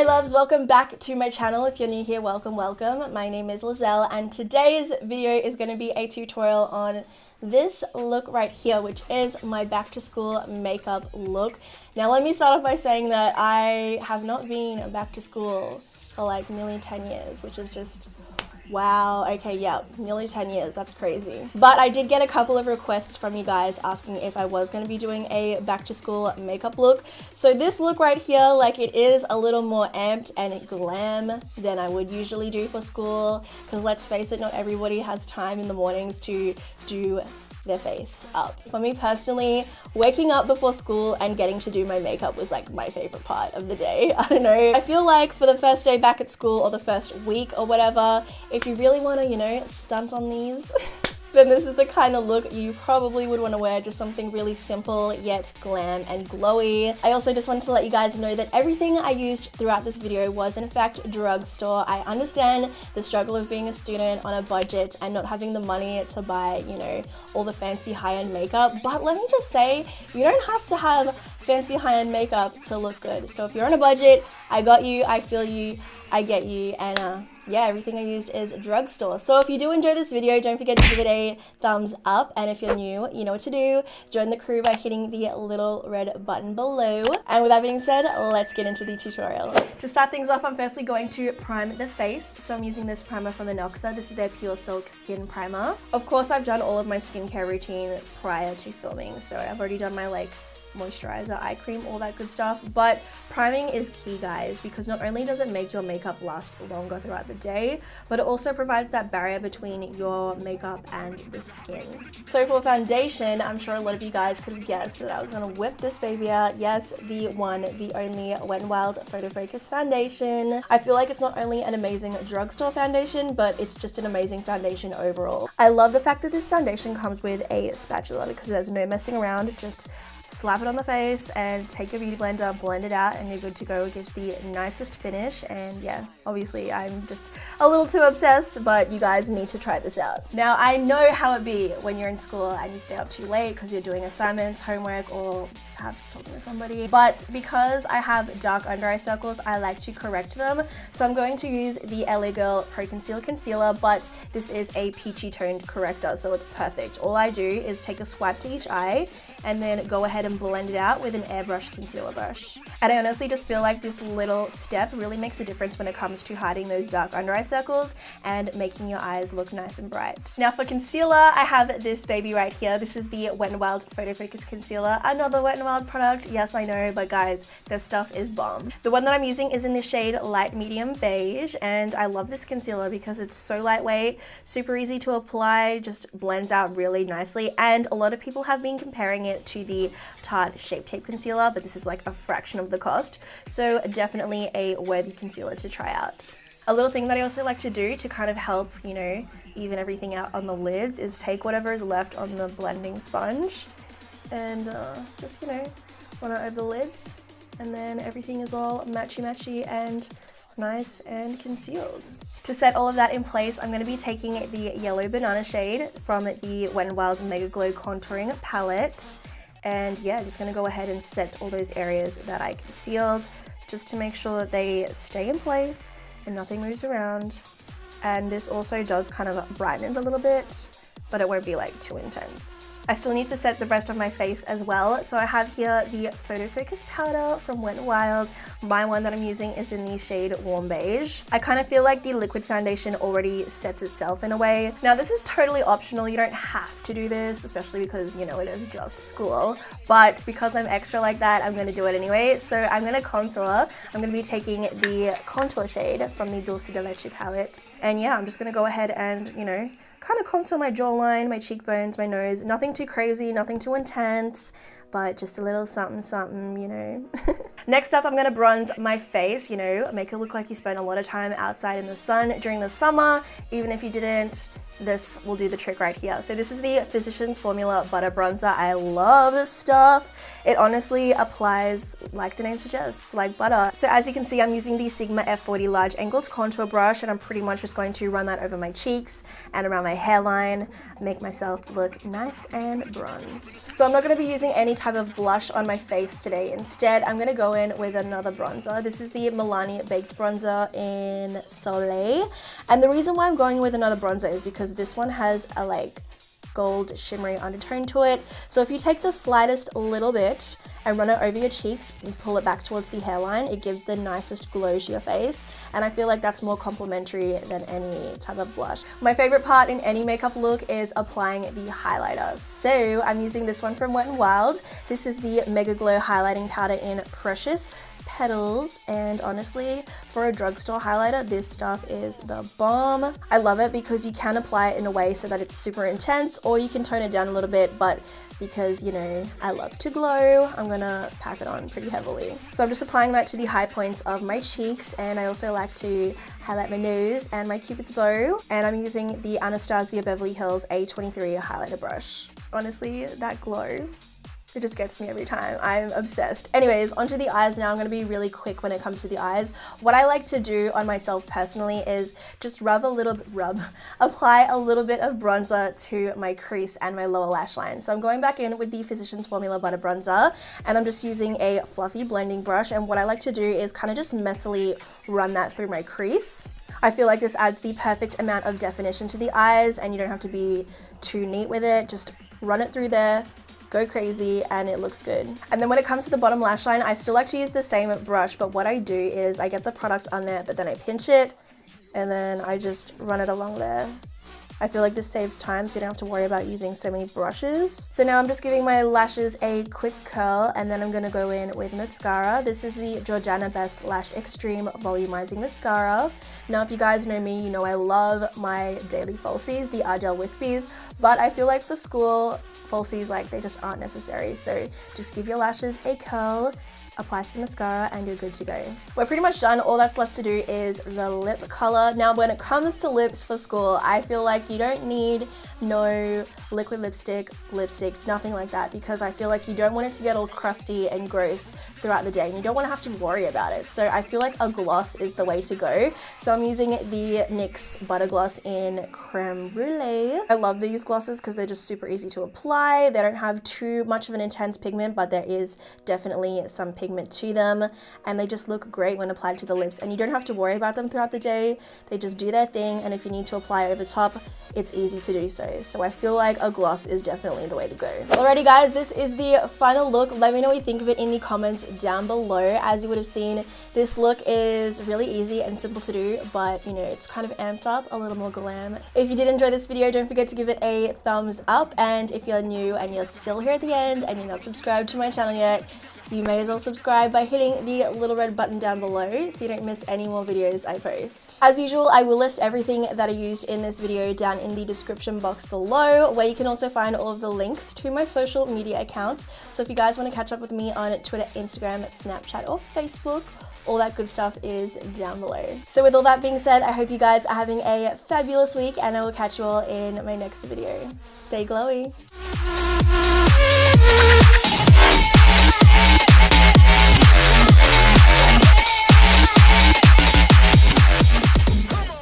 my loves, welcome back to my channel. If you're new here, welcome. My name is Lizelle and today's video is going to be a tutorial on this look right here, which is my back to school makeup look. Now let me start off by saying that I have not been back to school for like nearly 10 years, which is just wow. Okay, yeah, nearly 10 years. That's crazy. But I did get a couple of requests from you guys asking if I was going to be doing a back to school makeup look. So this look right here, like, it is a little more amped and glam than I would usually do for school. Because let's face it, not everybody has time in the mornings to do their face up. For me personally, waking up before school and getting to do my makeup was like my favorite part of the day. I don't know. I feel like for the first day back at school or the first week or whatever, if you really want to, you know, stunt on these, then this is the kind of look you probably would want to wear. Just something really simple yet glam and glowy. I also just wanted to let you guys know that everything I used throughout this video was in fact Drugstore. I understand the struggle of being a student on a budget and not having the money to buy, you know, all the fancy high-end makeup, but let me just say, you don't have to have fancy high-end makeup to look good. So if you're on a budget, I got you, I feel you, I get you, and yeah, everything I used is Drugstore. So if you do enjoy this video, don't forget to give it a thumbs up, and if you're new, you know what to do. Join the crew by hitting the little red button below. And with that being said, let's get into the tutorial. To start things off, I'm firstly going to prime the face. So I'm using this primer from Drugstore. This is their Pure Silk Skin Primer. Of course, I've done all of my skincare routine prior to filming, so I've already done my moisturizer, eye cream, all that good stuff. But priming is key, guys, because not only does it make your makeup last longer throughout the day, but it also provides that barrier between your makeup and the skin. So for foundation, I'm sure a lot of you guys could have guessed that I was gonna whip this baby out. Yes, the one, the only Wet n Wild Photo Focus foundation. I feel like it's not only an amazing Drugstore foundation, but it's just an amazing foundation overall. I love the fact that this foundation comes with a spatula because there's no messing around. Just slap it on the face and take your beauty blender, blend it out, and you're good to go. It gives the nicest finish. And yeah, obviously I'm just a little too obsessed, but you guys need to try this out. Now, I know how it be when you're in school and you stay up too late because you're doing assignments, homework, or perhaps talking to somebody. But because I have dark under eye circles, I like to correct them. So I'm going to use the LA Girl Pro Conceal Concealer, but this is a peachy toned corrector, so it's perfect. All I do is take a swipe to each eye and then go ahead and blend it out with an airbrush concealer brush. And I honestly just feel like this little step really makes a difference when it comes to hiding those dark under eye circles and making your eyes look nice and bright. Now for concealer, I have this baby right here. This is the Wet n Wild Photo Focus Concealer. Another Wet n Wild product. Yes, I know, but guys, this stuff is bomb. The one that I'm using is in the shade Light Medium Beige, and I love this concealer because it's so lightweight, super easy to apply, just blends out really nicely, and a lot of people have been comparing it to the Tarte Shape Tape Concealer, but this is like a fraction of the cost, so definitely a worthy concealer to try out. A little thing that I also like to do to kind of help, you know, even everything out on the lids is take whatever is left on the blending sponge and just, you know, run it over the lids, and then everything is all matchy-matchy and nice and concealed. To set all of that in place, I'm going to be taking the Yellow Banana shade from the Wet n Wild Mega Glow Contouring Palette. And yeah, just going to go ahead and set all those areas that I concealed just to make sure that they stay in place and nothing moves around. And this also does kind of brighten it a little bit, but it won't be like too intense. I still need to set the rest of my face as well. So I have here the Photo Focus powder from Wet n Wild. My one that I'm using is in the shade Warm Beige. I kind of feel like the liquid foundation already sets itself in a way. Now this is totally optional. You don't have to do this, especially because, you know, it is just school. But because I'm extra like that, I'm going to do it anyway. So I'm going to contour. I'm going to be taking the contour shade from the Dulce de Leche palette. And yeah, I'm just going to go ahead and, you know, kind of contour my jawline, my cheekbones, my nose. Nothing too crazy, nothing too intense, but just a little something, something, you know. Next up, I'm going to bronze my face, you know, make it look like you spent a lot of time outside in the sun during the summer. Even if you didn't, this will do the trick right here. So this is the Physicians Formula Butter Bronzer. I love this stuff. It honestly applies like the name suggests, like butter. So as you can see, I'm using the Sigma F40 large angled contour brush, and I'm pretty much just going to run that over my cheeks and around my hairline, make myself look nice and bronzed. So I'm not going to be using any type of blush on my face today. Instead, I'm going to go in with another bronzer. This is the Milani Baked Bronzer in Soleil. And the reason why I'm going with another bronzer is because this one has a like gold shimmery undertone to it. So if you take the slightest little bit and run it over your cheeks and pull it back towards the hairline, it gives the nicest glow to your face, and I feel like that's more complimentary than any type of blush. My favorite part in any makeup look is applying the highlighter. So I'm using this one from Wet n Wild. This is the Mega Glow Highlighting Powder in Precious Petals, and honestly, for a drugstore highlighter, this stuff is the bomb. I love it because you can apply it in a way so that it's super intense, or you can tone it down a little bit, but because, you know, I love to glow, I'm gonna pack it on pretty heavily. So I'm just applying that to the high points of my cheeks, and I also like to highlight my nose and my cupid's bow, and I'm using the Anastasia Beverly Hills A23 highlighter brush. Honestly, that glow, it just gets me every time. I'm obsessed. Anyways, onto the eyes now. I'm going to be really quick when it comes to the eyes. What I like to do on myself personally is just apply a little bit of bronzer to my crease and my lower lash line. So I'm going back in with the Physicians Formula Butter Bronzer, and I'm just using a fluffy blending brush, and what I like to do is kind of just messily run that through my crease. I feel like this adds the perfect amount of definition to the eyes, and you don't have to be too neat with it. Just run it through there, go crazy, and it looks good. And then when it comes to the bottom lash line, I still like to use the same brush, but what I do is I get the product on there, but then I pinch it, and then I just run it along there. I feel like this saves time, so you don't have to worry about using so many brushes. So now I'm just giving my lashes a quick curl, and then I'm gonna go in with mascara. This is the Jordana Best Lash Extreme Volumizing Mascara. Now, if you guys know me, you know I love my daily falsies, the Ardell Wispies, but I feel like for school, falsies, like, they just aren't necessary. So just give your lashes a curl, apply some mascara, and you're good to go. We're pretty much done. All that's left to do is the lip color. Now, when it comes to lips for school, I feel like you don't need no liquid lipstick, nothing like that, because I feel like you don't want it to get all crusty and gross throughout the day, and you don't want to have to worry about it. So I feel like a gloss is the way to go. So I'm using the NYX Butter Gloss in Creme Brulee. I love these glosses because they're just super easy to apply. They don't have too much of an intense pigment, but there is definitely some pigment to them, and they just look great when applied to the lips, and you don't have to worry about them throughout the day. They just do their thing, and if you need to apply over top, it's easy to do so. So I feel like a gloss is definitely the way to go. Alrighty guys, this is the final look. Let me know what you think of it in the comments down below. As you would have seen, this look is really easy and simple to do, but you know, it's kind of amped up, a little more glam. If you did enjoy this video, don't forget to give it a thumbs up, and if you're new and you're still here at the end and you're not subscribed to my channel yet, you may as well subscribe by hitting the little red button down below so you don't miss any more videos I post. As usual, I will list everything that I used in this video down in the description box below, where you can also find all of the links to my social media accounts. So if you guys want to catch up with me on Twitter, Instagram, Snapchat, or Facebook, all that good stuff is down below. So with all that being said, I hope you guys are having a fabulous week, and I will catch you all in my next video. Stay glowy.